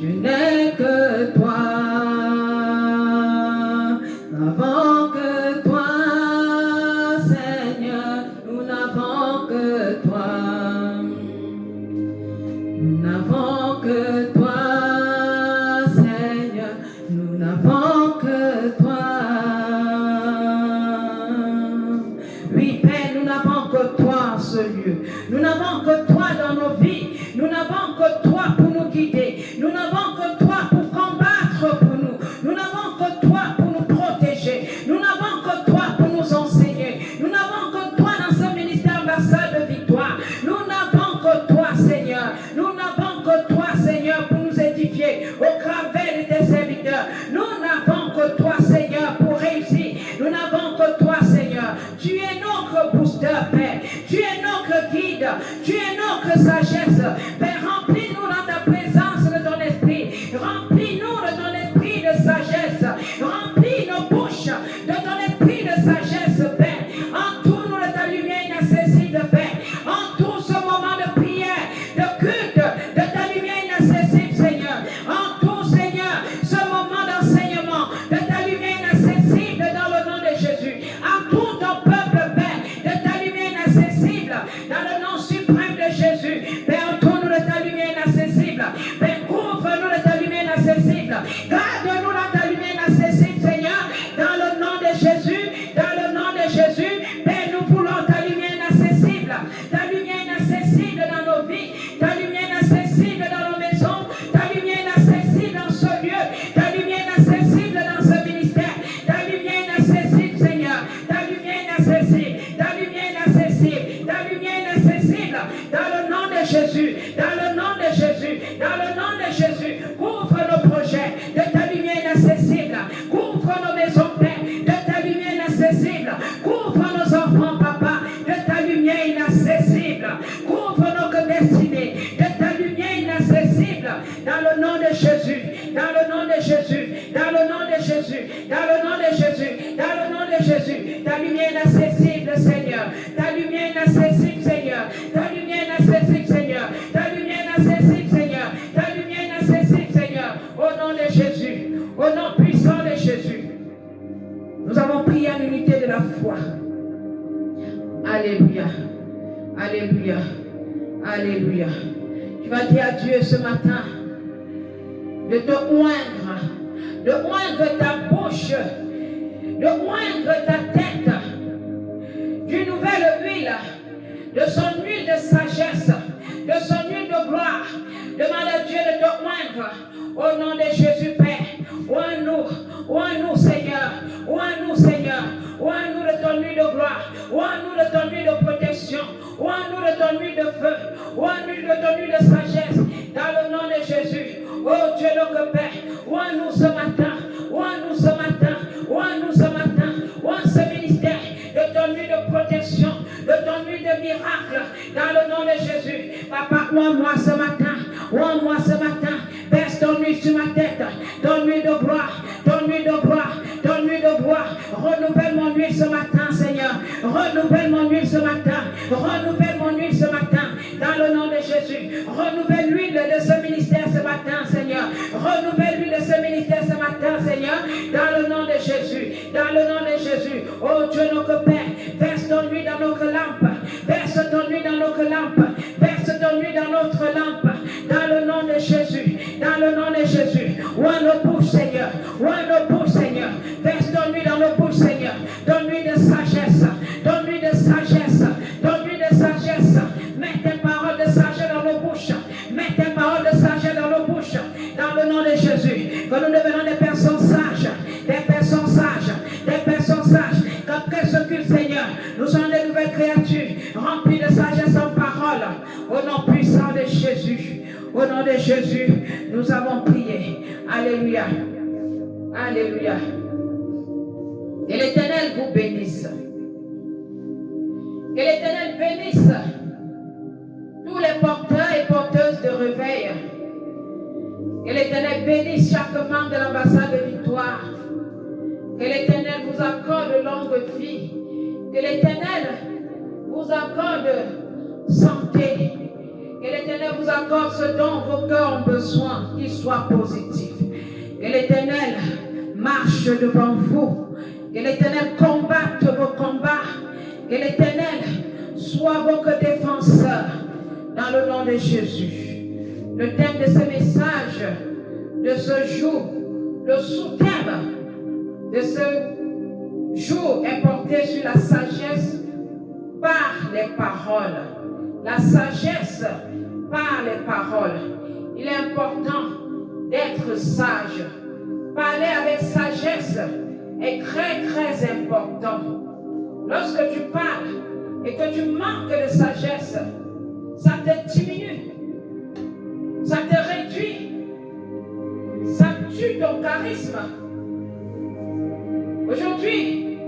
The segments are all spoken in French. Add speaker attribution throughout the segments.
Speaker 1: Je n'ai que toi. Nous n'avons que toi, Seigneur. Nous n'avons que toi. Nous n'avons que toi, Seigneur. Nous n'avons que toi. Oui, Père, nous n'avons que toi en ce lieu. Nous n'avons que toi dans nos vies. Nous n'avons que toi pour nous guider. Nous n'avons que toi pour combattre pour nous. Nous n'avons que toi pour nous protéger. Nous n'avons que toi pour nous enseigner. Nous n'avons que toi dans ce ministère ambassade de victoire. Nous n'avons que toi, Seigneur. Nous n'avons que toi, Seigneur, pour nous édifier au travers de tes serviteurs. Nous n'avons que toi, Seigneur, pour réussir. Nous n'avons que toi, Seigneur. Tu es notre booster, Père. Tu es notre guide. Tu es notre sagesse. Père, remplis-nous dans ta présence de ton esprit. Remplis-nous de ton esprit de sagesse. Remplis nos bouches de ton esprit de sagesse, Père. Entoure-nous de ta lumière inaccessible, Père. Entoure ce moment de prière, de culte, de ta lumière inaccessible, Seigneur. Entoure, Seigneur, ce moment d'enseignement, de ta lumière inaccessible dans le nom de Jésus. Entoure ton peuple, Père, de ta lumière inaccessible dans le nom suprême de Jésus. Père, entoure-nous de ta lumière inaccessible. Père, couvre-nous de ta lumière inaccessible. Garde-nous dans ta lumière inaccessible, Seigneur, dans le nom de Jésus. Dans le nom de Jésus, Père, nous voulons ta lumière inaccessible. Ta lumière inaccessible dans nos vies. Ta lumière inaccessible dans nos maisons. Ta lumière inaccessible dans ce lieu. Ta lumière inaccessible dans ce ministère. Ta lumière inaccessible, Seigneur. Ta lumière inaccessible. Ta lumière inaccessible. Ta lumière inaccessible. Dans le nom de Jésus. Dans le nom de Jésus. Dans le nom de Jésus. Couvre nos projets de ta lumière inaccessible. Couvre nos maisons, Père, de ta lumière inaccessible. Couvre nos enfants, Papa, de ta lumière inaccessible. Couvre nos destinées de ta lumière inaccessible. Dans le nom de Jésus. Dans le nom de Jésus. Dans le nom de Jésus. Dans le nom de Jésus. Dans le nom de Jésus. Ta lumière inaccessible, Seigneur. Ta lumière inaccessible, Seigneur. Ta lumière inaccessible, Seigneur. Ta lumière inaccessible, Seigneur. Ta lumière inaccessible, Seigneur. Au nom de Jésus. Au nom puissant de Jésus. Nous avons prié en unité de la foi. Alléluia. Alléluia. Alléluia. Tu vas dire à Dieu ce matin de te oindre, de oindre ta bouche, de oindre ta tête d'une nouvelle huile, de son huile de sagesse, de son huile de gloire. Demande à Dieu de te oindre au nom de Jésus, Père. Oins-nous, Seigneur. Oins-nous, Seigneur. Oins-nous de ton huile de gloire. Oins-nous de ton huile de protection. Oins-nous de ton huile de feu. Oins-nous de ton huile de sagesse. Dans le nom de Jésus. Oh Dieu notre Père. Oins-nous ce matin. Oins-nous ce matin. Oins-nous ce matin. Oins ce ministère de ton huile de protection. De ton huile de miracle. Dans le nom de Jésus. Papa, oins-moi ce matin. Oins-moi ce matin. Verse ton huile sur ma tête. Ton huile de gloire. Ton huile de gloire. Ton huile de gloire. Renouvelle mon huile ce matin, Seigneur. Renouvelle mon huile ce matin. Renouvelle mon huile ce matin. Dans le nom de Jésus. Renouvelle l'huile de ce ministère ce matin, Seigneur. Renouvelle l'huile de ce ministère ce matin, Seigneur. Dans le nom de Jésus. Dans le nom de Jésus. Oh Dieu notre Père. Verse ton huile dans notre lampe. Verse ton huile dans notre lampe. Verse ton huile dans notre lampe. Dans le nom de Jésus. Dans le nom de Jésus. Oins nos bouches, Seigneur. Oins nos bouches, Seigneur. Verse ton huile dans nos bouches, Seigneur. Ton huile de sagesse. Ton huile de sagesse. Ton huile de sagesse. Mets tes paroles de sagesse dans nos bouches. Mets tes paroles de sagesse dans nos bouches. Dans le nom de Jésus. Que nous devenons des personnes sages. Des personnes sages. Des personnes sages. Qu'après ce culte, Seigneur, nous sommes des nouvelles créatures. Remplies de sagesse en parole. Au nom puissant de Jésus. Au nom de Jésus, nous avons prié. Alléluia. Alléluia. Que l'Éternel vous bénisse. Que l'Éternel bénisse tous les porteurs et porteuses de réveil. Que l'Éternel bénisse chaque membre de l'ambassade de victoire. Que l'Éternel vous accorde longue vie. Que l'Éternel vous accorde santé. Que l'Éternel vous accorde ce dont vos cœurs ont besoin, qu'il soit positif. Que l'Éternel marche devant vous. Que l'Éternel combatte vos combats. Que l'Éternel soit votre défenseur dans le nom de Jésus. Le thème de ce message, de ce jour, le sous-thème de ce jour est porté sur la sagesse par les paroles. La sagesse par les paroles. Il est important d'être sage. Parler avec sagesse est très très important. Lorsque tu parles et que tu manques de sagesse, ça te diminue, ça te réduit, ça tue ton charisme. Aujourd'hui,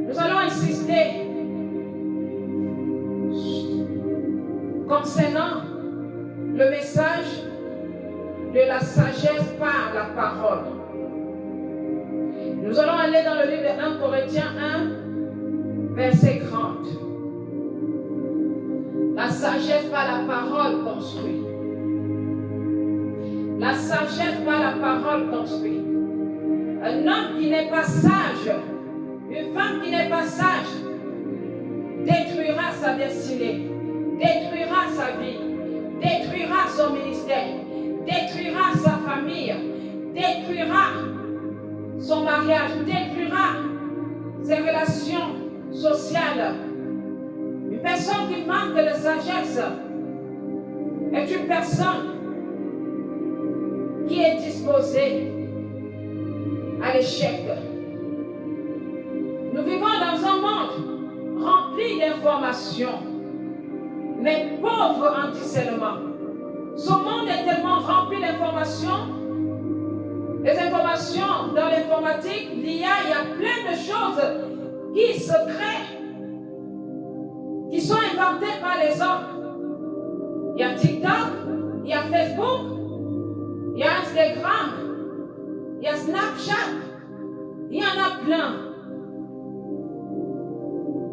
Speaker 1: nous allons insister concernant le message de la sagesse par la parole. Nous allons aller dans le livre de 1 Corinthiens 1, verset 30. La sagesse par la parole construit. La sagesse par la parole construit. Un homme qui n'est pas sage, une femme qui n'est pas sage, détruira sa destinée, détruira sa vie, détruira son ministère, détruira sa famille, détruira son mariage, détruira ses relations sociales. Une personne qui manque de sagesse est une personne qui est disposée à l'échec. Nous vivons dans un monde rempli d'informations, mais pauvre en discernement. Ce monde est tellement rempli d'informations. Les informations dans l'informatique, l'IA, il y a plein de choses qui se créent, qui sont inventées par les hommes. Il y a TikTok, il y a Facebook, il y a Instagram, il y a Snapchat, il y en a plein.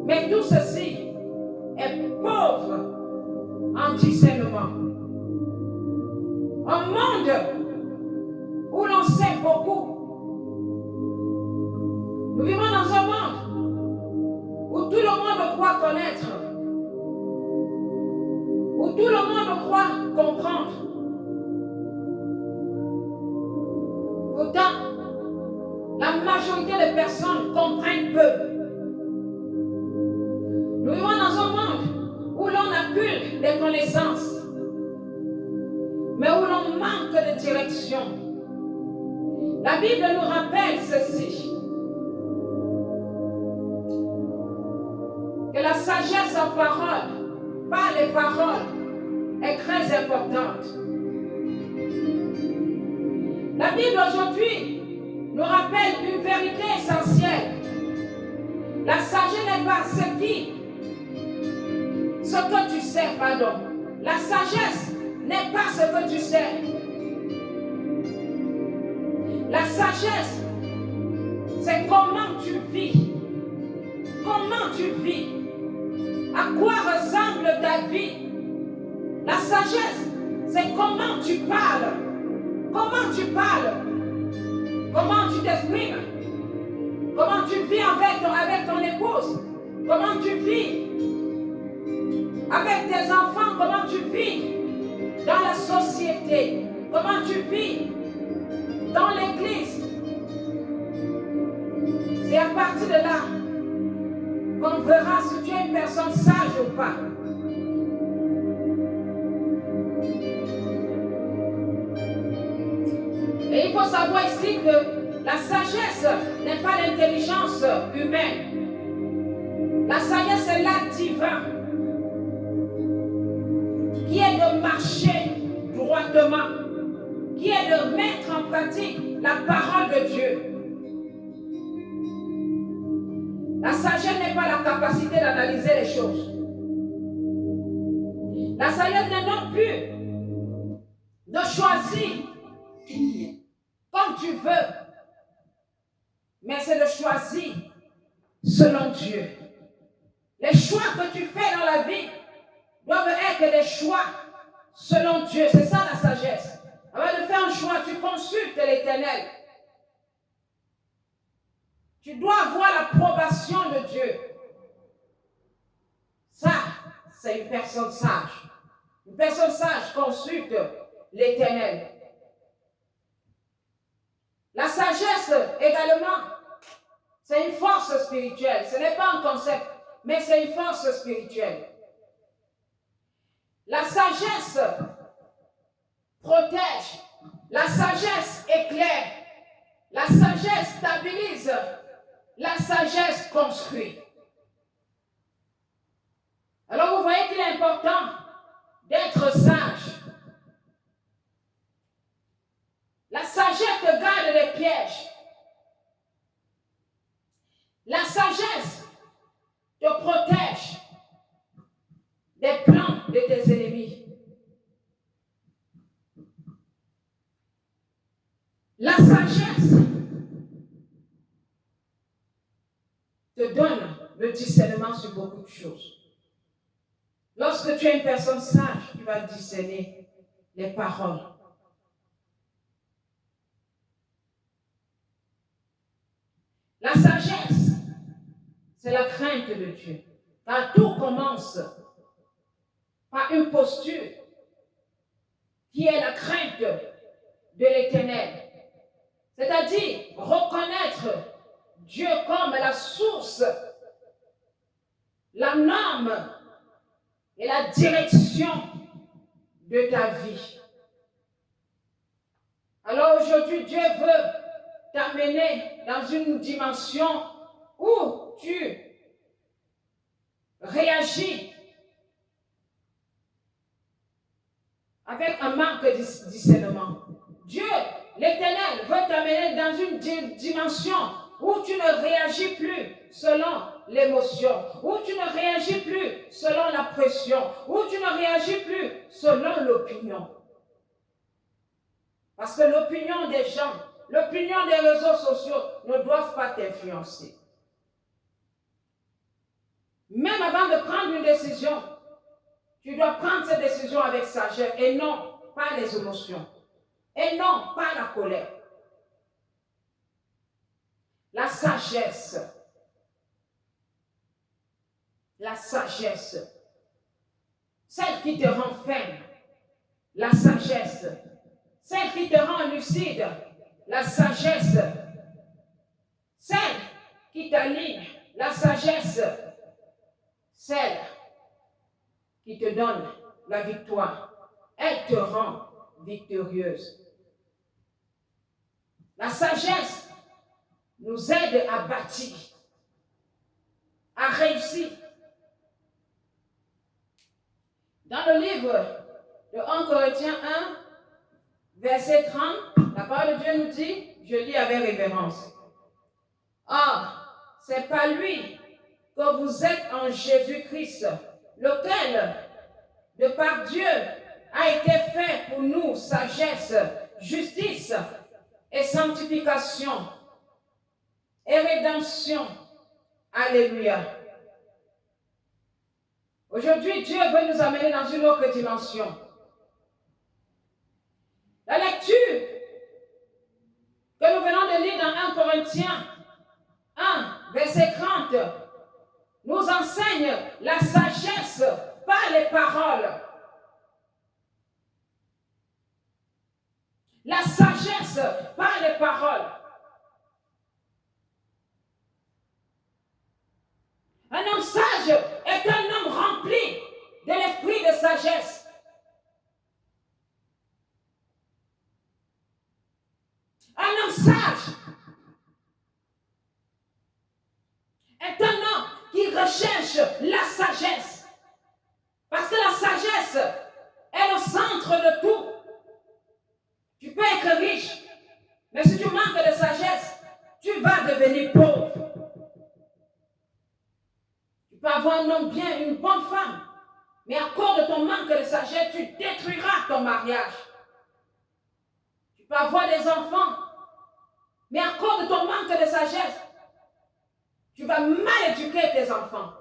Speaker 1: Mais tout ceci est pauvre en discernement. Un monde où l'on sait beaucoup. Nous vivons dans un monde où tout le monde croit connaître, où tout le monde croit comprendre. Pourtant, la majorité des personnes comprennent peu. Nous vivons dans un monde où l'on accumule des connaissances, mais où l'on manque de direction. La Bible nous rappelle ceci, que la sagesse en parole, par les paroles, est très importante. La Bible aujourd'hui nous rappelle une vérité essentielle. La sagesse n'est pas ce que tu sais, pardon. La sagesse n'est pas ce que tu sais. La sagesse, c'est comment tu vis. Comment tu vis. À quoi ressemble ta vie. La sagesse, c'est comment tu parles. Comment tu parles. Comment tu t'exprimes. Comment tu vis avec ton épouse. Comment tu vis avec tes enfants. Comment tu vis dans la société. Comment tu vis dans l'église. C'est à partir de là qu'on verra si tu es une personne sage ou pas. Et il faut savoir ici que la sagesse n'est pas l'intelligence humaine. La sagesse est l'acte divin qui est de marcher droitement, qui est de mettre en pratique la parole de Dieu. La sagesse n'est pas la capacité d'analyser les choses. La sagesse n'est non plus de choisir comme tu veux, mais c'est de choisir selon Dieu. Les choix que tu fais dans la vie doivent être des choix selon Dieu. C'est ça la sagesse. Avant de faire un choix, tu consultes l'Éternel. Tu dois avoir l'approbation de Dieu. Ça, c'est une personne sage. Une personne sage consulte l'Éternel. La sagesse également, c'est une force spirituelle. Ce n'est pas un concept, mais c'est une force spirituelle. La sagesse protège. La sagesse éclaire. La sagesse stabilise. La sagesse construit. Alors vous voyez qu'il est important d'être sage. La sagesse te garde des pièges. La sagesse te protège des plans de tes ennemis. La sagesse te donne le discernement sur beaucoup de choses. Lorsque tu es une personne sage, tu vas discerner les paroles. La sagesse, c'est la crainte de Dieu. Car tout commence par une posture qui est la crainte de l'Éternel. C'est-à-dire reconnaître Dieu comme la source, la norme et la direction de ta vie. Alors aujourd'hui, Dieu veut t'amener dans une dimension où tu réagis avec un manque de discernement. Dieu, l'Éternel, veut t'amener dans une dimension où tu ne réagis plus selon l'émotion, où tu ne réagis plus selon la pression, où tu ne réagis plus selon l'opinion. Parce que l'opinion des gens, l'opinion des réseaux sociaux ne doivent pas t'influencer. Même avant de prendre une décision, tu dois prendre cette décision avec sagesse et non pas les émotions. Et non pas la colère. La sagesse. La sagesse. Celle qui te rend ferme. La sagesse. Celle qui te rend lucide. La sagesse. Celle qui t'aligne. La sagesse. Celle qui te donne la victoire. Elle te rend victorieuse. La sagesse nous aide à bâtir, à réussir. Dans le livre de 1 Corinthiens 1, verset 30, la parole de Dieu nous dit, je lis avec révérence. Or, c'est par lui que vous êtes en Jésus-Christ, lequel, de par Dieu, a été fait pour nous sagesse, justice et sanctification et rédemption. Alléluia. Aujourd'hui, Dieu veut nous amener dans une autre dimension. La lecture que nous venons de lire dans 1 Corinthiens 1, verset 30, nous enseigne la sagesse par les paroles. La sagesse par les paroles. Un homme sage est un homme rempli de l'esprit de sagesse. Un homme sage est un homme qui recherche la sagesse. Parce que la sagesse est le centre de tout. Tu peux être riche, mais si tu manques de sagesse, tu vas devenir pauvre. Tu peux avoir un homme bien, une bonne femme, mais à cause de ton manque de sagesse, tu détruiras ton mariage. Tu peux avoir des enfants, mais à cause de ton manque de sagesse, tu vas mal éduquer tes enfants.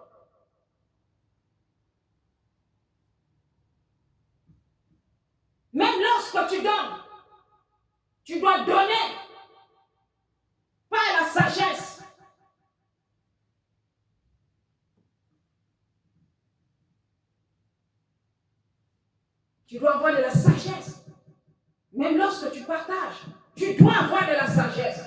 Speaker 1: Tu dois avoir de la sagesse. Même lorsque tu partages, tu dois avoir de la sagesse.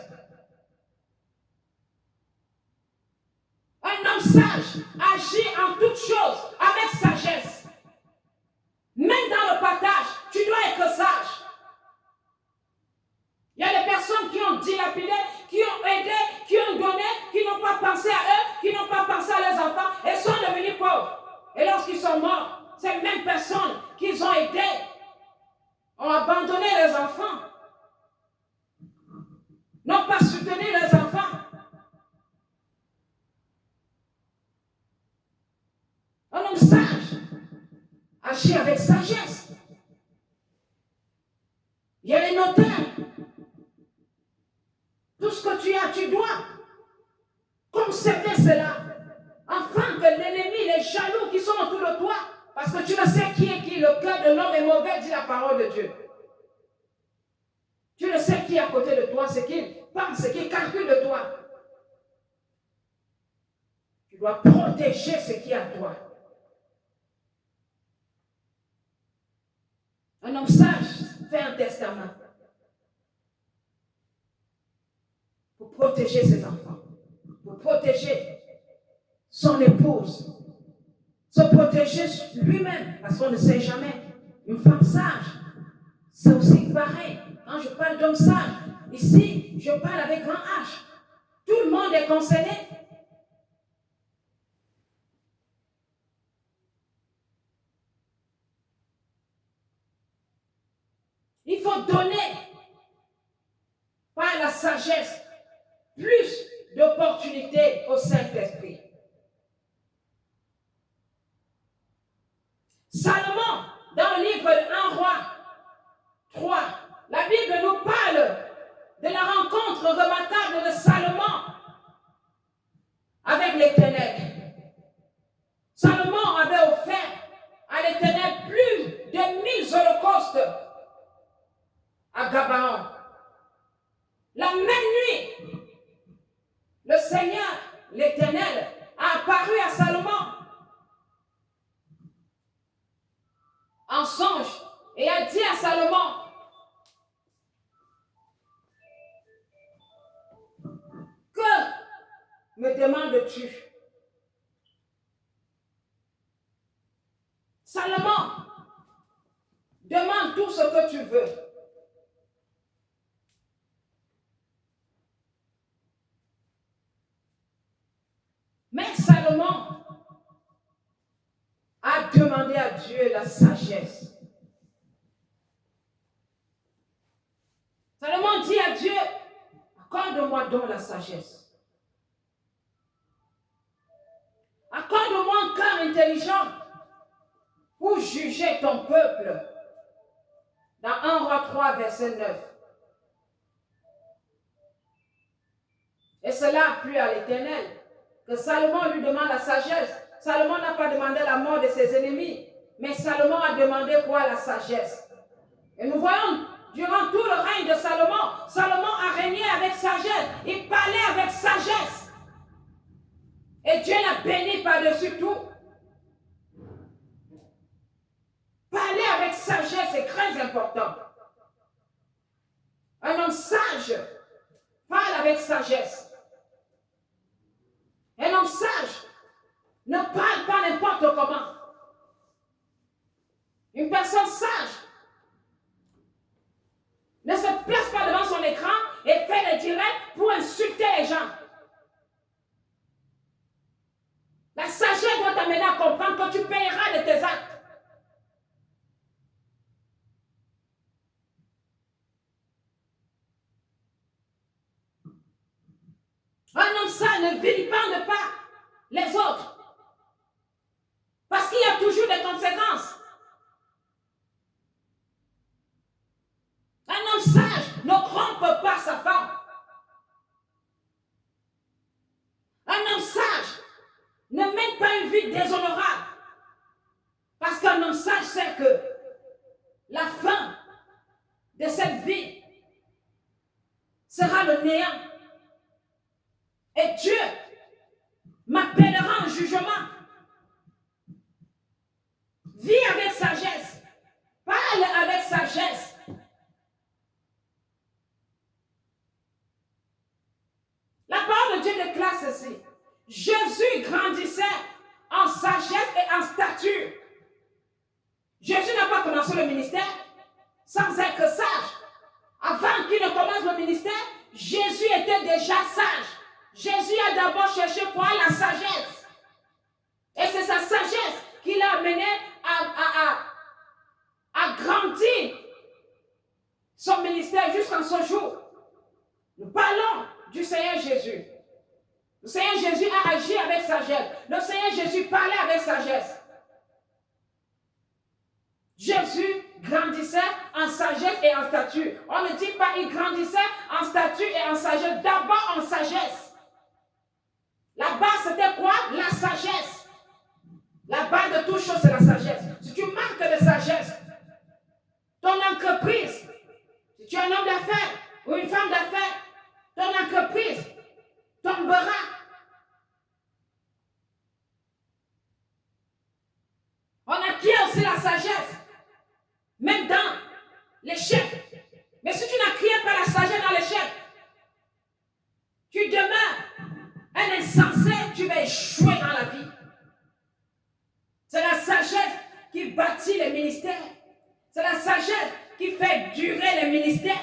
Speaker 1: Un homme sage agit en toutes choses avec sagesse. Même dans le partage, tu dois être sage. Il y a des personnes qui ont dilapidé, qui ont aidé, qui ont donné, qui n'ont pas pensé à eux, qui n'ont pas pensé à leurs enfants et sont devenus pauvres. Et lorsqu'ils sont morts, ces mêmes personnes qu'ils ont aidées ont abandonné leurs enfants, n'ont pas soutenu leurs enfants. Un homme sage agit avec sagesse. Il y a les notaires. Tout ce que tu as, tu dois conserver cela, afin que l'ennemi, les jaloux qui sont autour de toi, parce que tu ne sais qui est qui, le cœur de l'homme est mauvais, dit la parole de Dieu. Tu ne sais qui est à côté de toi, ce qu'il pense, ce qu'il calcule de toi. Tu dois protéger ce qui est à toi. Un homme sage fait un testament pour protéger ses enfants, pour protéger son épouse, se protéger lui-même, parce qu'on ne sait jamais. Une femme sage, c'est aussi pareil. Quand je parle d'homme sage, ici, je parle avec grand H. Tout le monde est concerné. Il faut donner par la sagesse plus d'opportunités au Saint-Esprit. Salomon, dans le livre de 1 Roi 3, la Bible nous parle de la rencontre remarquable de Salomon avec l'Éternel. Salomon avait offert à l'Éternel plus de 1000 holocaustes à Gabaon. La même nuit, le Seigneur, l'Éternel, a apparu à Salomon en songe et a dit à Salomon: que me demandes-tu? Salomon, demande tout ce que tu veux. Mais Salomon a demandé à Dieu la sagesse. Salomon dit à Dieu: accorde-moi donc la sagesse. Accorde-moi un cœur intelligent pour juger ton peuple. Dans 1 Roi 3, verset 9. Et cela a plu à l'Éternel, que Salomon lui demande la sagesse. Salomon n'a pas demandé la mort de ses ennemis, mais Salomon a demandé quoi? La sagesse. Et nous voyons, durant tout le règne de Salomon, Salomon a régné avec sagesse. Il parlait avec sagesse. Et Dieu l'a béni par-dessus tout. Parler avec sagesse est très important. Un homme sage parle avec sagesse. Un homme sage ne parle pas n'importe comment. Une personne sage ne se place pas devant son écran et fait des directs pour insulter les gens. La sagesse doit t'amener à comprendre que tu payeras de tes actes. Un homme sage ne vilipende pas les autres. Parce qu'il y a toujours des conséquences. Un homme sage ne trompe pas sa femme. Un homme sage ne mène pas une vie déshonorable. Parce qu'un homme sage sait que la fin de cette vie sera le néant. Et Dieu m'appellera en jugement. Vis avec sagesse. Parle de ministère, Jésus était déjà sage. Jésus a d'abord cherché quoi? La sagesse. Et c'est sa sagesse qui l'a amené à grandir son ministère jusqu'en ce jour. Nous parlons du Seigneur Jésus. Le Seigneur Jésus a agi avec sagesse. Le Seigneur Jésus parlait avec sagesse. Jésus grandissait en sagesse et en stature. On ne dit pas il grandissait en stature et en sagesse. D'abord en sagesse. La base c'était quoi? La sagesse. La base de toute chose c'est la sagesse. Si tu manques de sagesse, ton entreprise, si tu es un homme d'affaires ou une femme d'affaires, ton entreprise tombera. On acquiert aussi la sagesse, même dans l'échec. Mais si tu n'acquiers pas la sagesse dans l'échec, tu demeures un insensé, tu vas échouer dans la vie. C'est la sagesse qui bâtit les ministères. C'est la sagesse qui fait durer les ministères.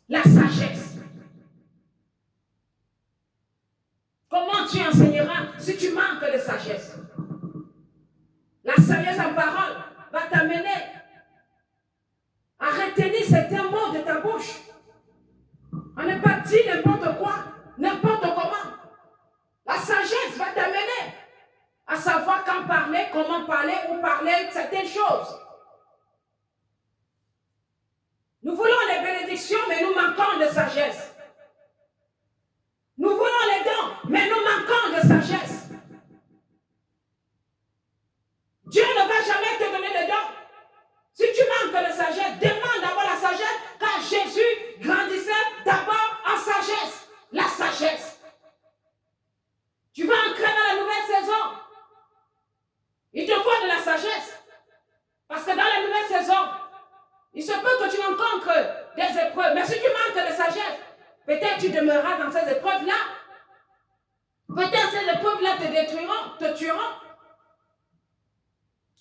Speaker 1: La sagesse. Comment tu enseigneras si tu manques de sagesse? La sagesse en parole va t'amener à retenir certains mots de ta bouche. À ne pas dire n'importe quoi, n'importe comment. La sagesse va t'amener à savoir quand parler, comment parler ou parler de certaines choses. Nous voulons les bénédictions, mais nous manquons de sagesse. Nous voulons les dons, mais nous manquons de sagesse. Dieu ne va jamais te donner de dons. Si tu manques de sagesse, demande d'abord la sagesse, car Jésus grandissait d'abord en sagesse. La sagesse. Tu vas entrer dans la nouvelle saison. Il te faut de la sagesse. Parce que dans la nouvelle saison, il se peut que tu rencontres des épreuves. Mais si tu manques de sagesse, peut-être tu demeureras dans ces épreuves-là. Peut-être ces épreuves-là te détruiront, te tueront.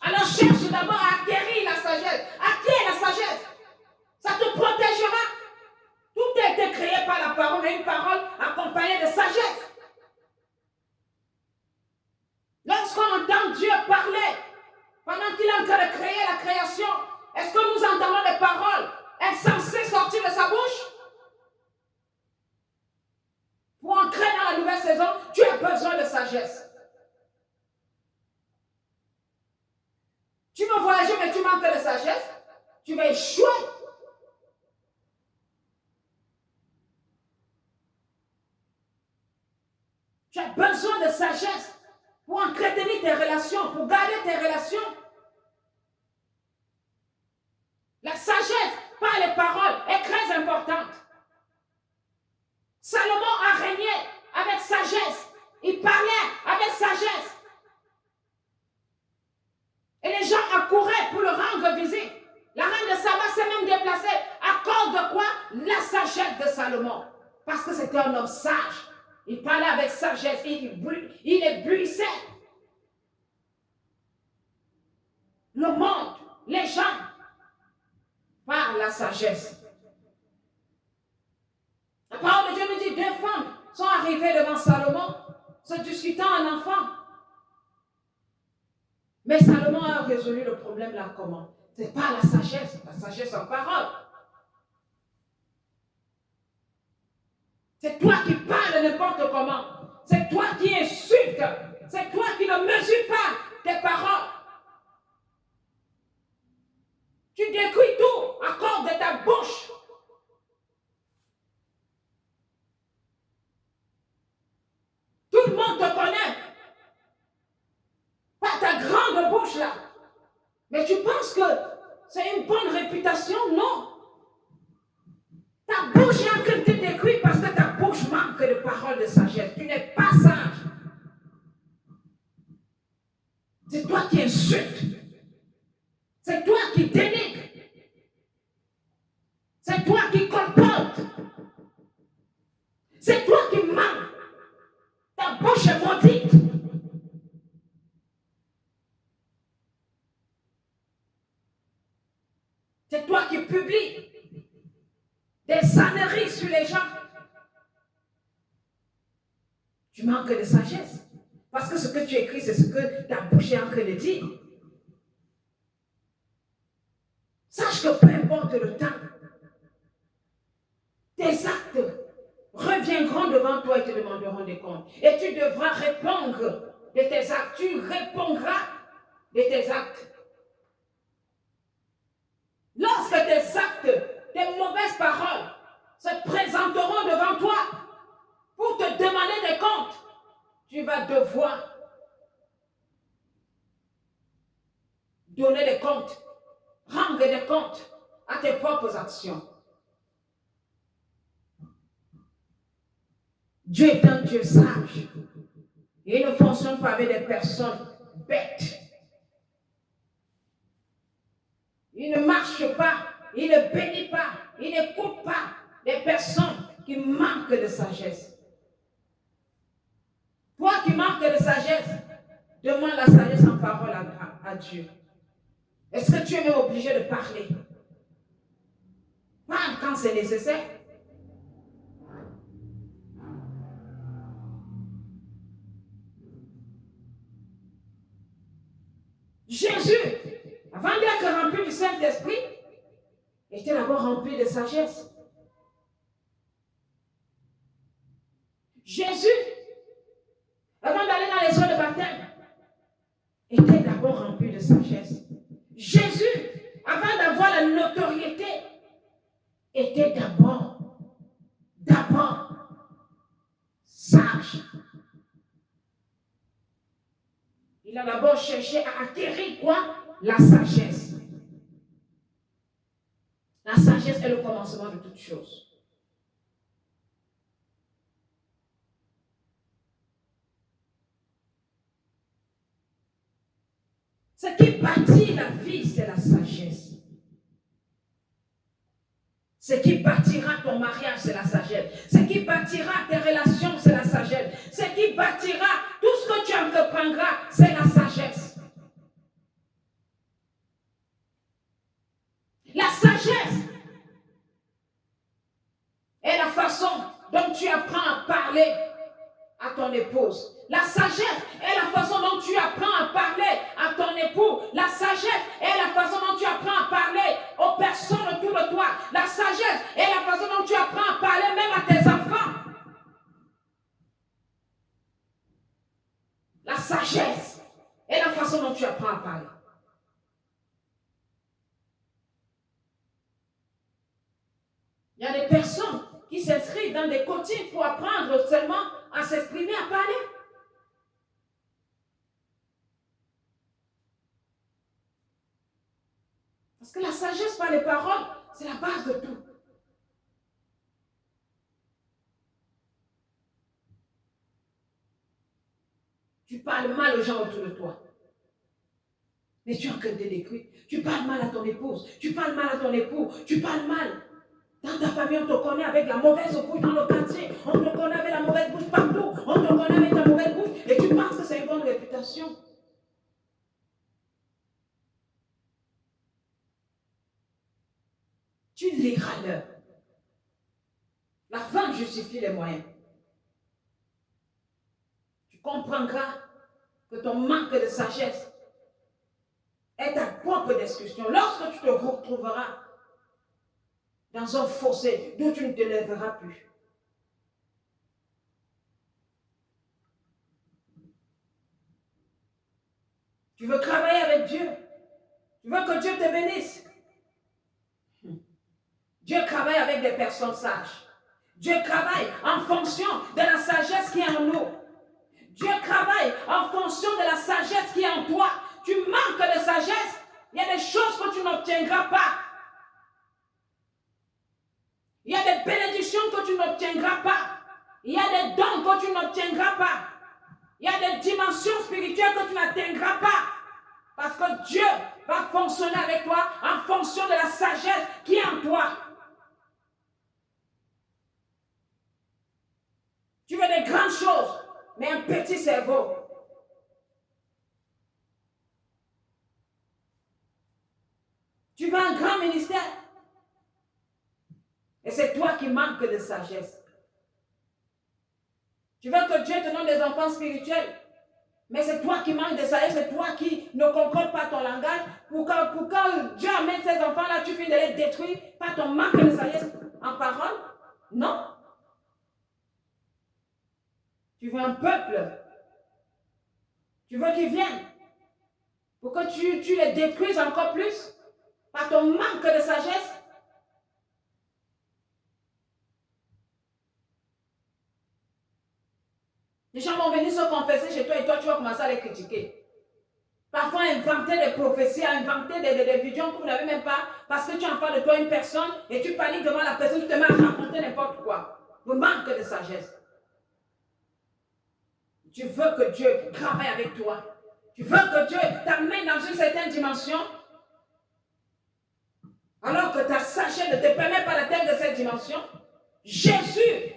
Speaker 1: Alors cherche d'abord à acquérir la sagesse. Acquiers la sagesse. Ça te protégera. Tout a été créé par la parole, mais une parole accompagnée de sagesse. Lorsqu'on entend Dieu parler, pendant qu'il est en train de créer la création, est-ce que nous entendons des paroles insensées sortir de sa bouche? Pour entrer dans la nouvelle saison, tu as besoin de sagesse. Tu veux voyager mais tu manques de sagesse, tu vas échouer. Tu as besoin de sagesse pour entretenir tes relations, pour garder tes relations. La sagesse par les paroles est très importante. Salomon a régné avec sagesse. Il parlait avec sagesse. Et les gens accouraient pour le rendre visite. La reine de Saba s'est même déplacée à cause de quoi? La sagesse de Salomon. Parce que c'était un homme sage. Il parlait avec sagesse. Il éblouissait le monde, les gens, par la sagesse. La parole de Dieu nous dit, 2 femmes sont arrivées devant Salomon, se discutant un enfant. Mais Salomon a résolu le problème là comment? C'est pas la sagesse en parole. C'est toi qui parles n'importe comment. C'est toi qui insultes. C'est toi qui ne mesures pas tes paroles. Tu détruis tout à cause de ta bouche. Tout le monde te connaît. Par ta grande bouche là. Mais tu penses que c'est une bonne réputation? Non. Ta bouche est en train de te détruire parce que ta bouche manque de paroles de sagesse. Tu n'es pas sage. C'est toi qui insultes. C'est toi qui dénigres. C'est toi qui colportes. C'est toi qui mens. Ta bouche est maudite. C'est toi qui publies des âneries sur les gens. Tu manques de sagesse. Parce que ce que tu écris, c'est ce que ta bouche est en train de dire. Sache que peu importe le temps, tes actes reviendront devant toi et te demanderont des comptes. Et tu devras répondre de tes actes. Tu répondras de tes actes. Lorsque tes actes, tes mauvaises paroles se présenteront devant toi pour te demander des comptes, tu vas devoir donner des comptes, rendre des comptes à tes propres actions. Dieu est un Dieu sage. Et il ne fonctionne pas avec des personnes bêtes. Il ne marche pas, il ne bénit pas, il n'écoute pas les personnes qui manquent de sagesse. Toi qui manques de sagesse, demande la sagesse en parole à Dieu. Est-ce que tu es même obligé de parler? Parle quand c'est nécessaire. Jésus, avant d'être rempli du Saint-Esprit, était d'abord rempli de sagesse. Jésus, avant d'aller dans les eaux de baptême, était d'abord rempli de sagesse. Jésus, avant d'avoir la notoriété, était d'abord sage. Il a d'abord cherché à acquérir quoi? La sagesse. La sagesse est le commencement de toutes choses. Ce qui bâtit la vie, c'est la sagesse. Ce qui bâtira ton mariage, c'est la sagesse. Ce qui bâtira tes relations, c'est la sagesse. Ce qui bâtira tout ce que tu entreprendras, c'est la sagesse. La sagesse est la façon dont tu apprends à parler à ton épouse. La sagesse est la façon dont tu apprends à parler à ton époux. La sagesse est la façon dont tu apprends à parler aux personnes autour de toi. La sagesse est la façon dont tu apprends à parler même à tes enfants. La sagesse est la façon dont tu apprends à parler. Il y a des personnes qui s'inscrivent dans des coachings pour apprendre seulement à s'exprimer, à parler. Parce que la sagesse par les paroles, c'est la base de tout. Tu parles mal aux gens autour de toi. Mais tu es en train de décrire. Tu parles mal à ton épouse. Tu parles mal à ton époux. Tu parles mal. Dans ta famille, on te connaît avec la mauvaise bouche dans le quartier. On te connaît avec la mauvaise bouche partout. On te connaît avec ta mauvaise bouche. Et tu penses que c'est une bonne réputation. Tu liras l'heure. La fin justifie les moyens. Tu comprendras que ton manque de sagesse est ta propre discussion. Lorsque tu te retrouveras dans un fossé d'où tu ne te lèveras plus. Tu veux travailler avec Dieu. Tu veux que Dieu te bénisse. Dieu travaille avec des personnes sages. Dieu travaille en fonction de la sagesse qui est en nous. Dieu travaille en fonction de la sagesse qui est en toi. Tu manques de sagesse, il y a des choses que tu n'obtiendras pas. Il y a des bénédictions que tu n'obtiendras pas. Il y a des dons que tu n'obtiendras pas. Il y a des dimensions spirituelles que tu n'atteindras pas. Parce que Dieu va fonctionner avec toi en fonction de la sagesse qui est en toi. Tu veux des grandes choses, mais un petit cerveau. Tu veux un grand ministère. Et c'est toi qui manques de sagesse. Tu veux que Dieu te donne des enfants spirituels. Mais c'est toi qui manques de sagesse, c'est toi qui ne concordes pas ton langage. Pour quand Dieu amène ces enfants-là, tu finis de les détruire par ton manque de sagesse en parole. Non. Tu veux un peuple. Tu veux qu'ils viennent. Pour que tu les détruises encore plus par ton manque de sagesse. Les gens vont venir se confesser chez toi et toi, tu vas commencer à les critiquer. Parfois, inventer des prophéties, inventer des vidéos que vous n'avez même pas, parce que tu en parles de toi une personne et tu paniques devant la personne, tu te mets à raconter n'importe quoi. Vous manquez de sagesse. Tu veux que Dieu travaille avec toi. Tu veux que Dieu t'amène dans une certaine dimension, alors que ta sagesse ne te permet pas d'atteindre cette dimension. Jésus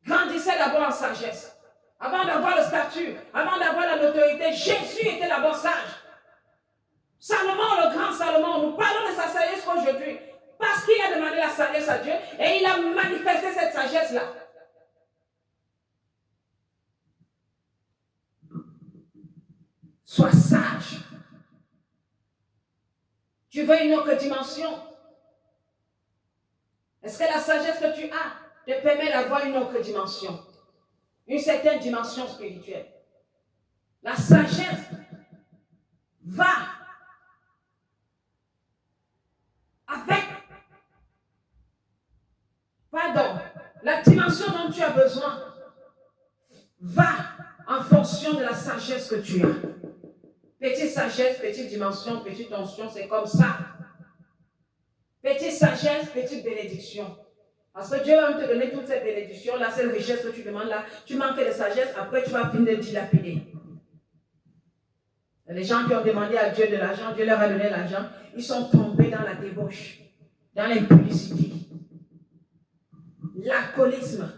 Speaker 1: grandissait d'abord en sagesse. Avant d'avoir le statut, avant d'avoir la notoriété, Jésus était d'abord sage. Salomon, le grand Salomon, nous parlons de sa sagesse aujourd'hui parce qu'il a demandé la sagesse à Dieu et il a manifesté cette sagesse-là. Sois sage. Tu veux une autre dimension? Est-ce que la sagesse que tu as te permet d'avoir une autre dimension? Une certaine dimension spirituelle. La sagesse va avec, la dimension dont tu as besoin va en fonction de la sagesse que tu as. Petite sagesse, petite dimension, petite onction, c'est comme ça. Petite sagesse, petite bénédiction. Parce que Dieu va te donner toutes ces bénédictions, là, cette richesse que tu demandes là, tu manques de sagesse, après tu vas finir de dilapider. Les gens qui ont demandé à Dieu de l'argent, Dieu leur a donné l'argent, ils sont tombés dans la débauche, dans l'impudicité, l'alcoolisme.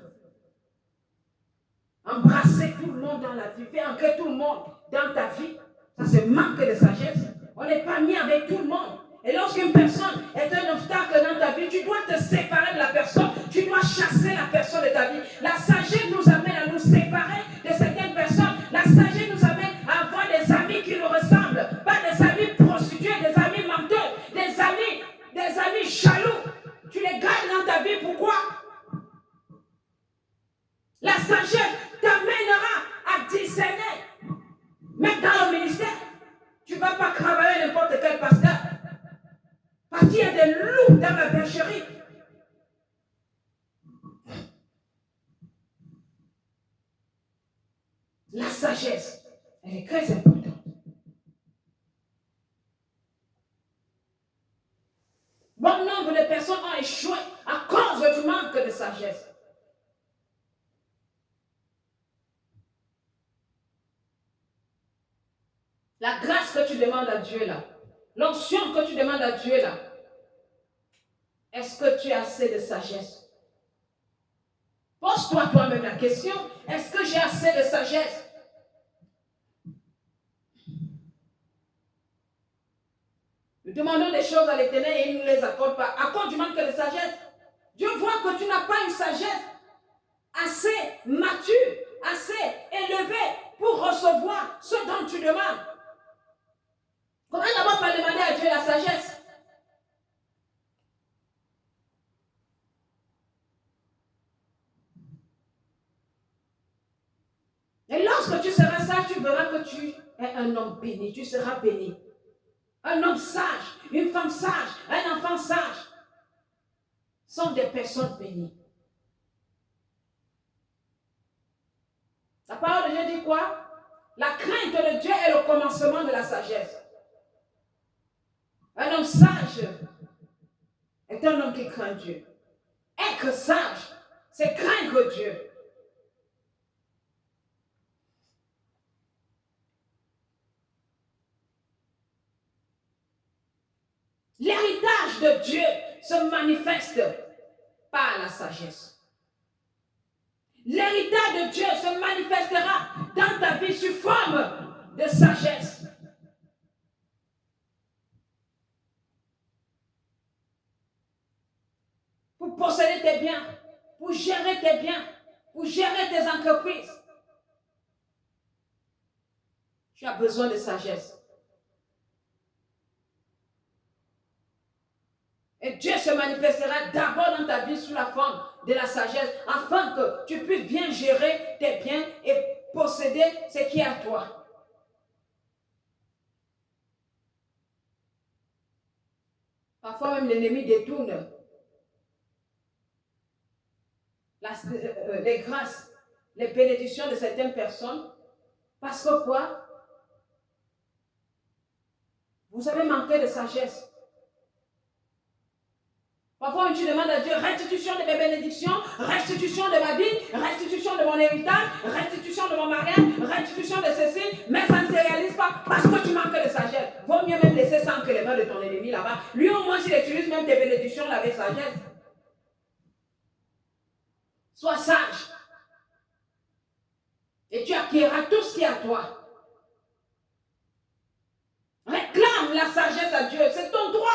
Speaker 1: Embrasser tout le monde dans la vie, faire entrer tout le monde dans ta vie, ça c'est manque de sagesse. On n'est pas mis avec tout le monde. Et lorsqu'une personne est un obstacle dans ta vie, tu dois te séparer de la personne, tu dois chasser la personne de ta vie. La sagesse nous amène à nous séparer de certaines personnes. La sagesse nous amène à avoir des amis qui nous ressemblent, pas des amis prostitués, des amis menteurs, des amis jaloux. Tu les gardes dans ta vie, pourquoi? La sagesse t'amènera à discerner. Même dans le ministère, tu ne vas pas travailler n'importe quel pasteur. Parce qu'il y a des loups dans ma bergerie. La sagesse, elle est très importante. Bon nombre de personnes ont échoué à cause du manque de sagesse. La grâce que tu demandes à Dieu là, l'onction que tu demandes à Dieu là, est-ce que tu as assez de sagesse? Pose-toi toi-même la question, est-ce que j'ai assez de sagesse? Nous demandons des choses à l'Éternel et il ne nous les accorde pas. À cause du manque de sagesse. Dieu voit que tu n'as pas une sagesse assez mature, assez élevée pour recevoir ce dont tu demandes. Comment d'abord pas demander à Dieu la sagesse? Et lorsque tu seras sage, tu verras que tu es un homme béni, tu seras béni. Un homme sage, une femme sage, un enfant sage sont des personnes bénies. La parole de Dieu dit quoi? La crainte de Dieu est le commencement de la sagesse. Un homme sage est un homme qui craint Dieu. Être sage, c'est craindre Dieu. L'héritage de Dieu se manifeste par la sagesse. L'héritage de Dieu se manifestera dans ta vie sous forme de sagesse. pour posséder tes biens, pour gérer tes biens, pour gérer tes entreprises. Tu as besoin de sagesse. Et Dieu se manifestera d'abord dans ta vie sous la forme de la sagesse, afin que tu puisses bien gérer tes biens et posséder ce qui est à toi. Parfois même l'ennemi détourne les grâces, les bénédictions de certaines personnes. Parce que quoi? Vous avez manqué de sagesse. Parfois, tu demandes à Dieu restitution de mes bénédictions, restitution de ma vie, restitution de mon héritage, restitution de mon mariage, restitution de ceci, mais ça ne se réalise pas parce que tu manques de sagesse. Vaut mieux même laisser ça entre les mains de ton ennemi là-bas. Lui, au moins, s'il utilise même tes bénédictions là avec sagesse. Sois sage. Et tu acquériras tout ce qui est à toi. Réclame la sagesse à Dieu, c'est ton droit.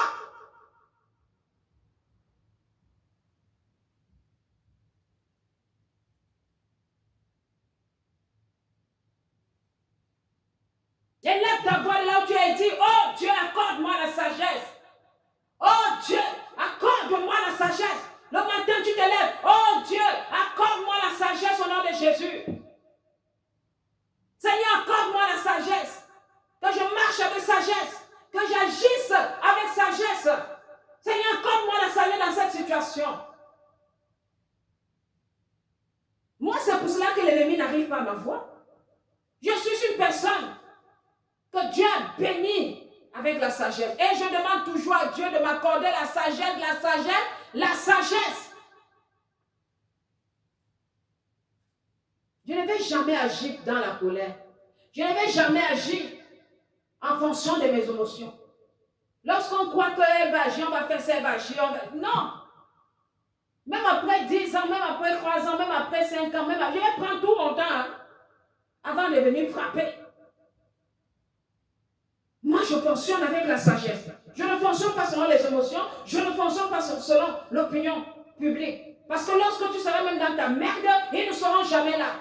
Speaker 1: Élève ta voix de là où tu as dit, oh Dieu, accorde-moi la sagesse. Oh Dieu, accorde-moi la sagesse. Le matin, tu te lèves, oh Dieu, accorde-moi la sagesse au nom de Jésus. Seigneur, accorde-moi la sagesse. Que je marche avec sagesse. Que j'agisse avec sagesse. Seigneur, accorde-moi la sagesse dans cette situation. Moi, c'est pour cela que l'ennemi n'arrive pas à ma voix. Je suis une personne que Dieu a bénie avec la sagesse. Et je demande toujours à Dieu de m'accorder la sagesse, la sagesse, la sagesse. Je ne vais jamais agir dans la colère. Je ne vais jamais agir en fonction de mes émotions. Lorsqu'on croit qu'elle va agir, on va faire ça, elle va agir. Non. Même après 10 ans, même après 3 ans, même après 5 ans, même je vais prendre tout mon temps avant de venir frapper. Moi, je fonctionne avec la sagesse. Je ne fonctionne pas selon les émotions. Je ne fonctionne pas selon l'opinion publique. Parce que lorsque tu seras même dans ta merde, ils ne seront jamais là.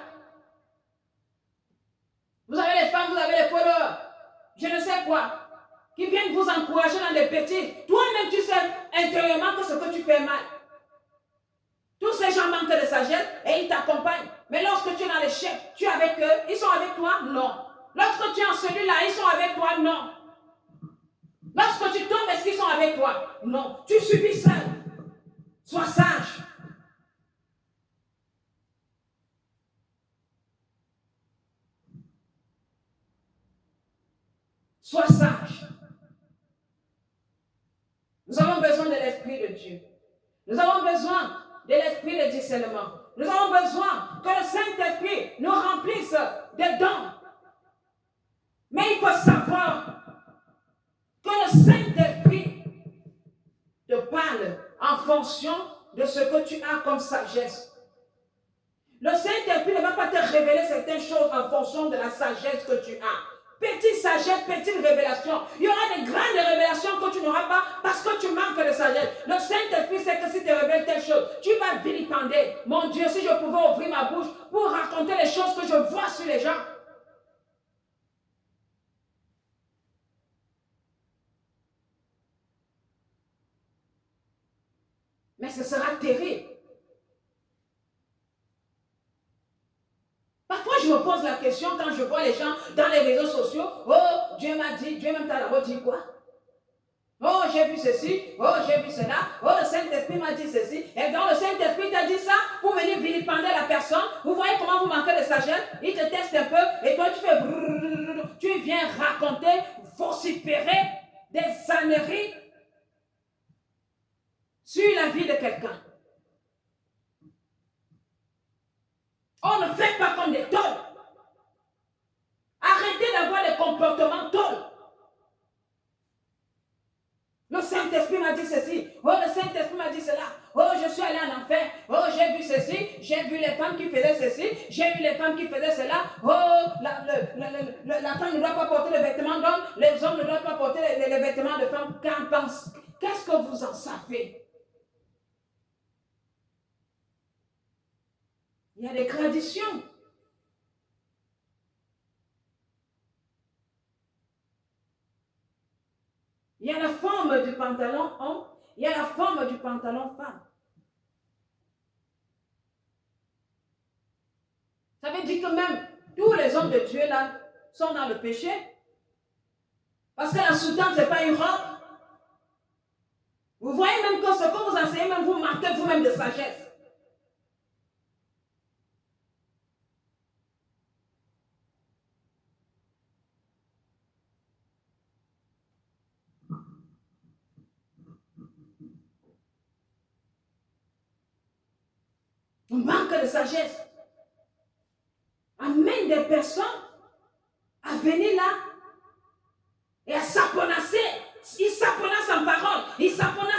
Speaker 1: Vous avez les femmes, vous avez les followers, je ne sais quoi, qui viennent vous encourager dans des bêtises. Toi-même, tu sais intérieurement que ce que tu fais mal. Tous ces gens manquent de sagesse et ils t'accompagnent. Mais lorsque tu es dans l'échec, tu es avec eux, ils sont avec toi? Non. Lorsque tu es en celui-là, ils sont avec toi? Non. Lorsque tu tombes, est-ce qu'ils sont avec toi? Non. Tu subis seul. Sois sage. Sois sage. Nous avons besoin de l'Esprit de Dieu. Nous avons besoin de l'Esprit de discernement. Nous avons besoin que le Saint-Esprit nous remplisse de dons. Mais il faut savoir que le Saint-Esprit te parle en fonction de ce que tu as comme sagesse. Le Saint-Esprit ne va pas te révéler certaines choses en fonction de la sagesse que tu as. Petite sagesse, petite révélation. Il y aura des grandes révélations que tu n'auras pas parce que tu manques de sagesse. Le Saint-Esprit sait que si tu révèles telle chose, tu vas vilipender. Mon Dieu, si je pouvais ouvrir ma bouche pour raconter les choses que je vois sur les gens. Mais ce sera terrible. Parfois, je me pose la question quand je vois les gens dans les réseaux sociaux. Oh, Dieu m'a dit, Dieu même t'a d'abord dit quoi? Oh, j'ai vu ceci, oh, j'ai vu cela, oh, le Saint-Esprit m'a dit ceci. Et quand le Saint-Esprit t'a dit ça, pour venir vilipender la personne, vous voyez comment vous manquez de sagesse? Il te teste un peu et toi tu fais brrr, tu viens raconter, vociférer des âneries sur la vie de quelqu'un. On ne fait pas comme des taules. Arrêtez d'avoir des comportements taules. Le Saint-Esprit m'a dit ceci. Oh, le Saint-Esprit m'a dit cela. Oh, je suis allé en enfer. Oh, j'ai vu ceci. J'ai vu les femmes qui faisaient ceci. J'ai vu les femmes qui faisaient cela. Oh, la femme ne doit pas porter les vêtements d'homme. Les hommes ne doivent pas porter les vêtements de femmes. Qu'est-ce que vous en savez? y a des gradations. Il y a la forme du pantalon homme, il y a la forme du pantalon femme. Ça veut dire que même tous les hommes de Dieu là sont dans le péché. Parce que la soutane, ce n'est pas une robe. Vous voyez même que ce que vous enseignez, même vous manquez vous-même de sagesse. On manque de sagesse. Amène des personnes à venir là et à s'aponasser. Ils s'aponassent en parole. Ils s'aponassent.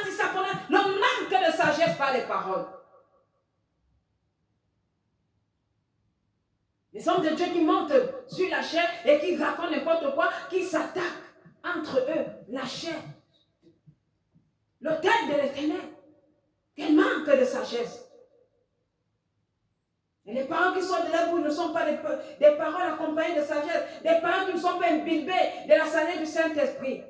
Speaker 1: Le manque de sagesse par les paroles. Les hommes de Dieu qui montent sur la chair et qui racontent n'importe quoi, qui s'attaquent entre eux, la chair. L'autel de l'Éternel. Quel manque de sagesse. Et les paroles qui sortent de la bouche ne sont pas des paroles accompagnées de sagesse, des paroles qui ne sont pas imbibées de la sagesse du Saint-Esprit.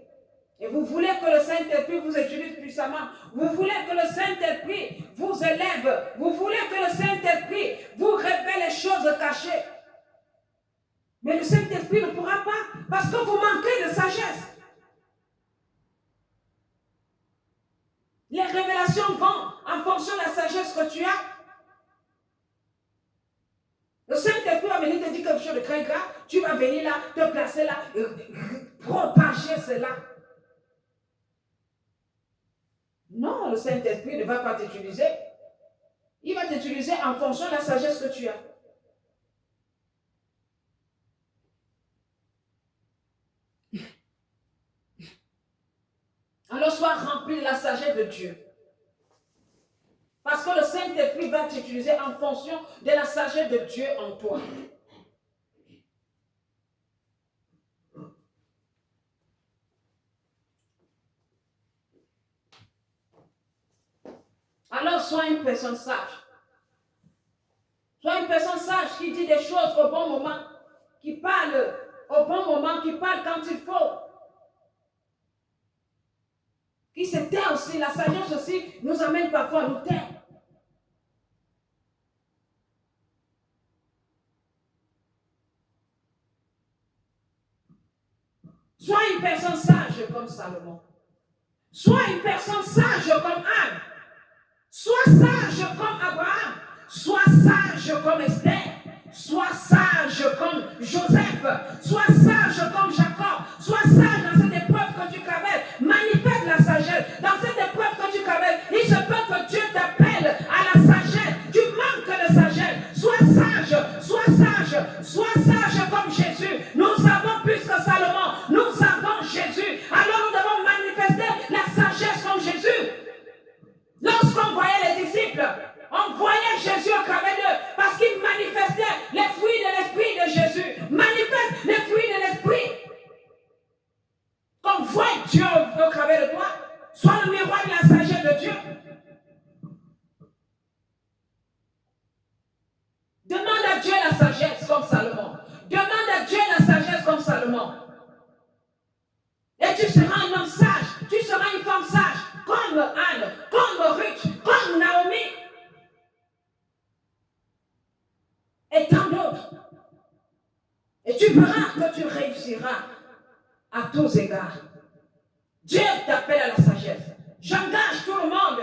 Speaker 1: Et vous voulez que le Saint-Esprit vous utilise puissamment. Vous voulez que le Saint-Esprit vous élève. Vous voulez que le Saint-Esprit vous révèle les choses cachées. Mais le Saint-Esprit ne pourra pas parce que vous manquez de sagesse. Les révélations vont en fonction de la sagesse que tu as. Le Saint-Esprit va venir te dire quelque chose de très grave. Tu vas venir là, te placer là, propager cela. Non, le Saint-Esprit ne va pas t'utiliser. Il va t'utiliser en fonction de la sagesse que tu as. Alors sois rempli de la sagesse de Dieu. Parce que le Saint-Esprit va t'utiliser en fonction de la sagesse de Dieu en toi. Alors sois une personne sage. Sois une personne sage qui dit des choses au bon moment, qui parle au bon moment, qui parle quand il faut. Qui se tait aussi. La sagesse aussi nous amène parfois à nous taire. Sois une personne sage comme Salomon. Sois une personne sage comme Anne. Sois sage comme Abraham. Sois sage comme Esther. Sois sage comme Joseph. Sois sage comme Jacob. Sois sage dans cette épreuve que tu traverses. Manifeste la sagesse. Dans cette épreuve que tu traverses, il se peut que Dieu t'appelle à la sagesse. Tu manques de sagesse. Sois sage. Sois sage. Sois sage comme Jésus. Nous avons plus que Salomon. Nous avons Jésus. Alors nous devons manifester la sagesse comme Jésus. Lorsqu'on voyait les disciples, on voyait Jésus au travers d'eux parce qu'il manifestait les fruits de l'esprit de Jésus. Manifeste les fruits de l'esprit. Qu'on voit Dieu au travers de toi, sois le miroir de la sagesse de Dieu. Demande à Dieu la sagesse comme Salomon. Demande à Dieu la sagesse comme Salomon. Et tu seras un homme sage, tu seras une femme sage, comme Anne, comme Ruth, comme Naomi. Et tant d'autres. Et tu verras que tu réussiras à tous égards. Dieu t'appelle à la sagesse. J'engage tout le monde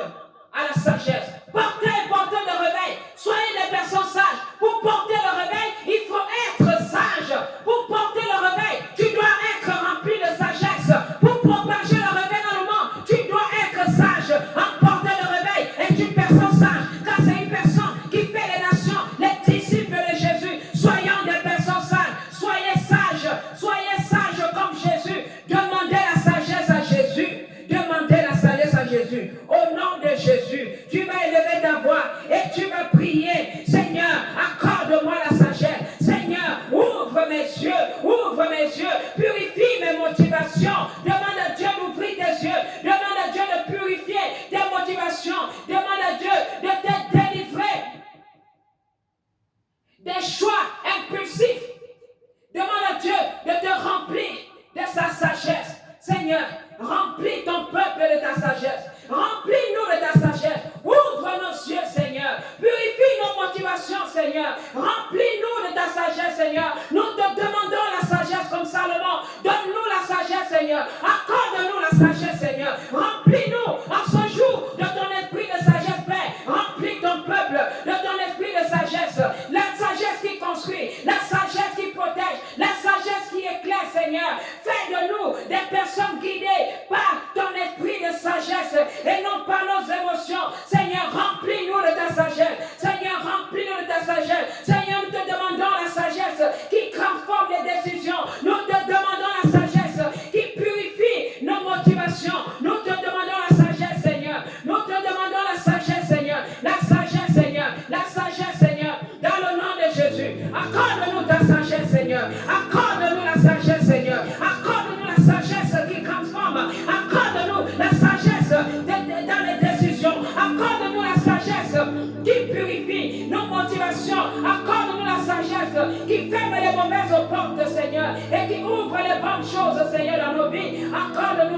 Speaker 1: à la sagesse. Portez le réveil. Soyez des personnes sages. Pour porter le réveil, il faut être sage. Pour porter le réveil, tu dois être rempli de sagesse. Pour propager le réveil dans le monde, tu dois être sage. En porter le réveil, est une personne sage. Car c'est une personne qui fait les nations, les disciples de Jésus. Soyons des personnes sages. Soyez sages comme Jésus. Demandez la sagesse à Jésus. Demandez la sagesse à Jésus. Au nom de Jésus, tu vas élever ta voix et tu vas prier. Seigneur, accorde-moi la sagesse. Seigneur, ouvre mes yeux, purifie mes motivations. Demande à Dieu d'ouvrir tes yeux. Demande à Dieu de purifier tes motivations. Demande à Dieu de te délivrer.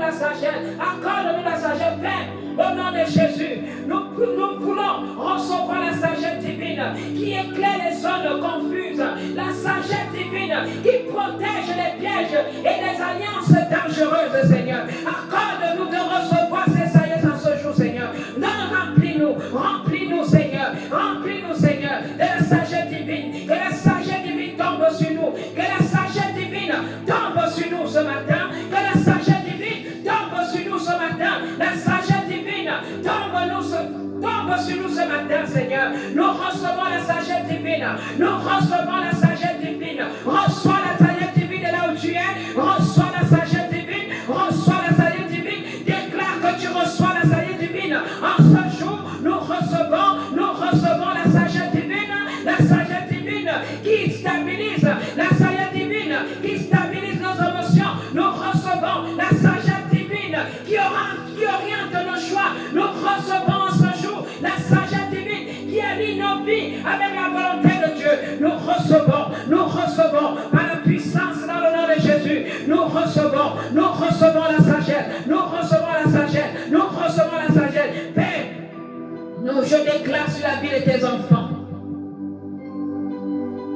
Speaker 1: la sagesse. Accorde-nous la sagesse, Père. Au nom de Jésus, nous voulons recevoir la sagesse divine qui éclaire les zones confuses. La sagesse divine qui protège les pièges et les alliances dangereuses, Seigneur. Accorde-nous de recevoir ces sagesses en ce jour, Seigneur. Remplis-nous, Seigneur. Remplis-nous, Seigneur, de la sagesse divine. Que la sagesse divine tombe sur nous. Que la sagesse divine tombe sur nous ce matin. Que la sagesse divine tombe sur nous ce matin. La sagesse divine tombe sur nous ce matin, Seigneur. Nous recevons la sagesse divine. Nous recevons la sagesse divine. Reçois la sagesse divine de là où tu es. Reçois la sagesse divine. Reçois la sagesse divine. Déclare que tu reçois la sagesse divine. En ce jour, nous recevons la sagesse divine. La sagesse divine qui stabilise. La sagesse divine qui stabilise nos émotions. Nous recevons la sagesse divine qui oriente nos choix. Nous recevons en ce jour la sagesse divine qui allie nos vies avec la volonté de Dieu. Nous recevons par la puissance dans le nom de Jésus. Nous recevons la sagesse. Nous recevons la sagesse. Nous recevons la sagesse. Père, je déclare sur la vie de tes enfants.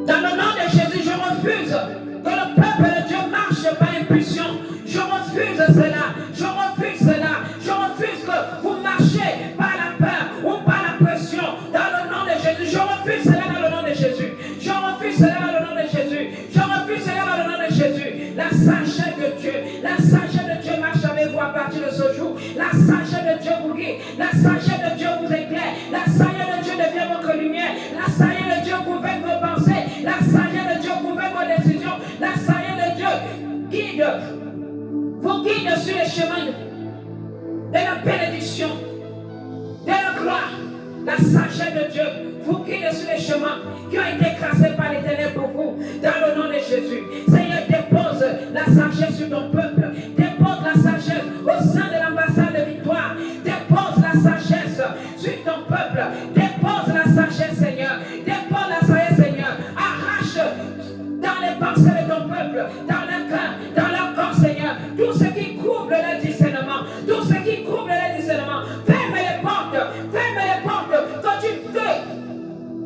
Speaker 1: Dans le nom de Jésus, je refuse que le peuple de Dieu marche par impulsion. Je refuse cela. Je refuse cela. Je refuse que vous marchiez par la peur ou par la pression. Dans le nom de Jésus, je refuse cela dans le nom de Jésus. Je refuse cela dans le nom de Jésus. Je refuse cela dans le nom de Jésus. La sagesse de Dieu marche avec vous à partir de ce jour. La sagesse de Dieu vous guide. La sagesse de Dieu vous éclaire. La sagesse de Dieu devient votre lumière. La sagesse de Dieu gouverne vos pensées. La sagesse de Dieu gouverne vos décisions. La sagesse de Dieu vous guide sur les chemins de la bénédiction, de la gloire. La sagesse de Dieu vous guide sur les chemins qui ont été écrasés par les ténèbres pour vous. Dans le nom de Jésus, Seigneur, dépose la sagesse sur ton peuple. Dépose la sagesse au sein de l'ambassade de victoire. Dépose la sagesse sur ton peuple. Dépose la sagesse, Seigneur. Dépose la sagesse, Seigneur. Arrache dans les pensées de ton peuple, dans le cœur, dans leur corps, Seigneur, tout ce qui couple le discernement, tout ce qui couple le discernement. Ferme les portes que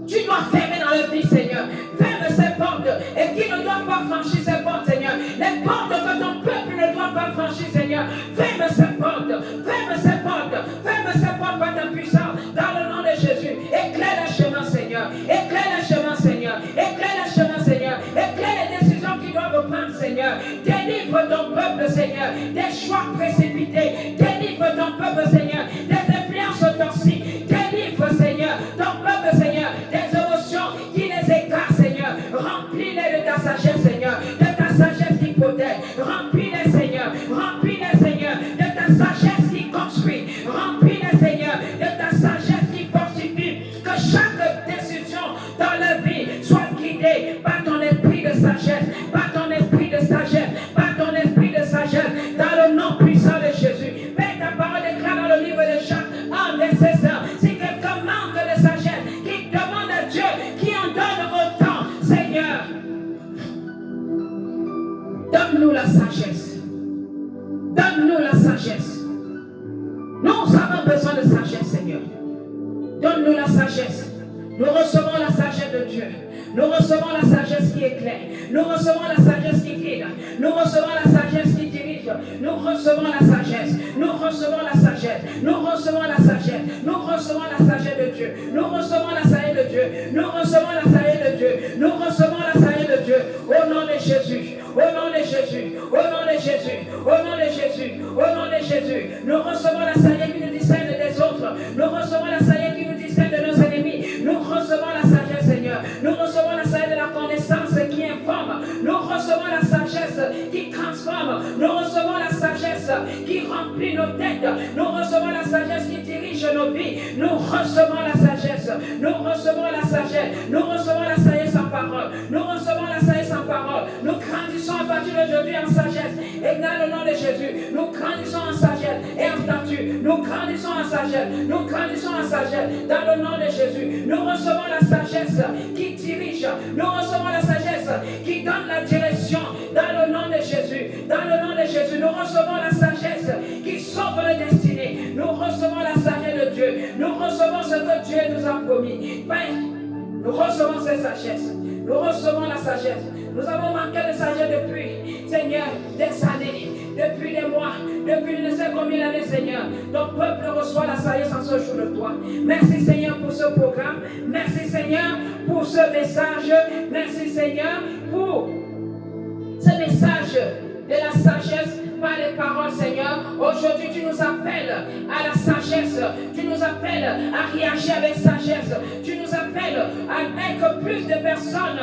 Speaker 1: tu dois fermer dans leur vie, Seigneur. Ferme ces portes et qui ne doivent pas franchir ces portes, Seigneur. Les portes que ton peuple ne doit pas franchir, Seigneur. Ferme ces portes, ferme ces portes, ferme ces portes par ta puissance, dans le nom de Jésus. Éclaire le chemin, Seigneur. Éclaire le chemin, Seigneur. Éclaire le chemin, Seigneur. Éclaire les décisions qu'ils doivent prendre, Seigneur. Délivre ton peuple, Seigneur, des choix précipités. Délivre ton peuple, Seigneur, des influences toxiques. Délivre, Seigneur, ton peuple, Seigneur, des émotions qui les écartent, Seigneur. Remplis-les de ta sagesse, Seigneur, de ta sagesse qui protège. Remplis-les, Seigneur. Remplis-les, Seigneur, de ta sagesse qui construit. Remplis-les, Seigneur, de ta sagesse qui fortifie. Que chaque décision dans la vie soit guidée par ton esprit de sagesse, par ton esprit de sagesse, par ton esprit de sagesse, dans le nom puissant de Jésus. Père, ta parole déclare dans le livre de Jacques, en verset 5, si quelqu'un manque de sagesse, qu'il demande à Dieu, qui en donne autant, Seigneur, donne-nous la sagesse. Donne-nous la sagesse. Nous avons besoin de sagesse, Seigneur. Donne-nous la sagesse. Nous recevons la sagesse de Dieu. Nous recevons la sagesse qui éclaire. Nous recevons la sagesse qui guide. Nous recevons la sagesse qui dirige. Nous recevons la sagesse. Nous recevons la sagesse. Nous recevons la sagesse. Nous recevons la sagesse de Dieu. Nous recevons la sagesse de Dieu. Nous recevons la sagesse de Dieu. Nous recevons la sagesse de Dieu. Au nom de Jésus. Au nom de Jésus. Au nom de Jésus. Au nom de Jésus. Au nom de Jésus. Nous recevons la sagesse qui nous discerne des autres. Nous recevons la sagesse qui nous discerne de nos ennemis. Nous recevons la sagesse, Seigneur. Nous recevons la sagesse de la connaissance qui informe. Nous recevons la sagesse qui transforme. Nous recevons la sagesse qui remplit nos têtes. Nous recevons la sagesse qui dirige nos vies. Nous recevons la sagesse. Nous recevons la sagesse. Nous recevons la sagesse en parole. Nous recevons la sagesse en parole. Nous grandissons à partir d'aujourd'hui en sagesse. Et dans le nom de Jésus, nous grandissons en sagesse et en statut. Nous grandissons en sagesse. Nous grandissons en sagesse. Dans le nom de Jésus, nous recevons la sagesse qui dirige. Nous recevons la sagesse qui donne la direction. Dans le nom de Jésus. Dans le nom de Jésus, nous recevons la sagesse Dieu. Nous recevons ce que Dieu nous a promis. Père, nous recevons cette sagesse. Nous recevons la sagesse. Nous avons manqué de sagesse depuis, Seigneur, des années, depuis des mois, depuis ne sais combien d'années, Seigneur. Ton peuple reçoit la sagesse en ce jour de toi. Merci, Seigneur, pour ce programme. Merci, Seigneur, pour ce message. Merci, Seigneur, pour ce message de la sagesse par les paroles, Seigneur. Aujourd'hui, tu nous appelles à la sagesse. Tu nous appelles à réagir avec sagesse. Tu nous appelles avec plus de personnes,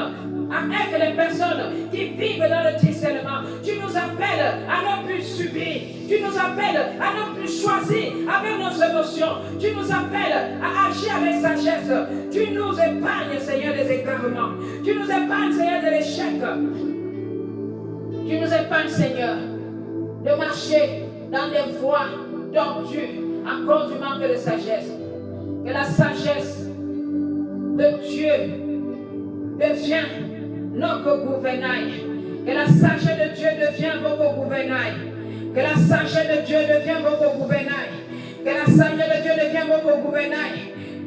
Speaker 1: avec les personnes qui vivent dans le discernement. Tu nous appelles à ne plus subir. Tu nous appelles à ne plus choisir avec nos émotions. Tu nous appelles à agir avec sagesse. Tu nous épargnes, Seigneur, des égarements. Tu nous épargnes, Seigneur, de l'échec. Tu nous épargnes, Seigneur, de marcher dans des voies tordues à cause du manque de sagesse. Que la sagesse de Dieu devienne notre gouvernail. Que la sagesse de Dieu devienne votre gouvernail. Que la sagesse de Dieu devienne votre gouvernail. Que la sagesse de Dieu devienne votre gouvernail.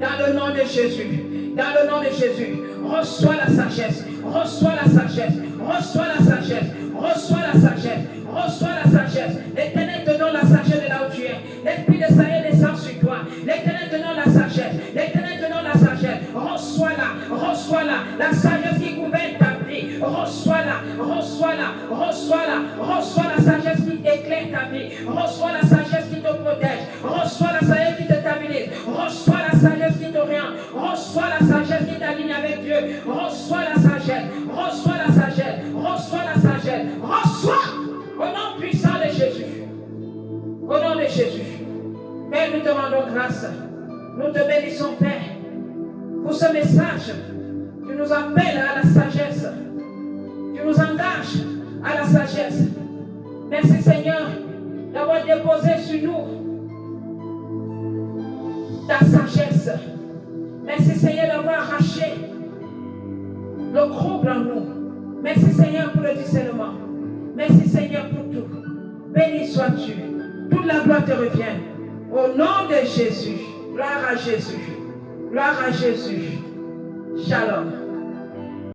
Speaker 1: Dans le nom de Jésus. Dans le nom de Jésus. Reçois la sagesse. Reçois la sagesse. Reçois la sagesse. Reçois la sagesse. Reçois la sagesse. L'Éternel te donne la sagesse de là où tu es. L'esprit de sagesse descend sur toi. L'Éternel te donne la sagesse. L'Éternel te donne la sagesse. Reçois-la. Reçois-la. La sagesse qui gouverne ta vie. Reçois-la. Reçois-la. Reçois-la. Reçois la sagesse qui éclaire ta vie. Reçois la sagesse qui te protège. Reçois la sagesse qui te stabilise. Reçois la sagesse qui t'oriente. Reçois la sagesse qui t'aligne avec Dieu. Reçois la sagesse. Reçois la sagesse. Reçois la sagesse. Reçois. Au nom puissant de Jésus. Au nom de Jésus. Père, nous te rendons grâce. Nous te bénissons, Père, pour ce message. Tu nous appelles à la sagesse. Tu nous engages à la sagesse. Merci, Seigneur, d'avoir déposé sur nous ta sagesse. Merci, Seigneur, d'avoir arraché le trouble en nous. Merci, Seigneur, pour le discernement. Merci, Seigneur, pour tout. Béni sois-tu. Toute la gloire te revient. Au nom de Jésus. Gloire à Jésus. Gloire à Jésus. Shalom.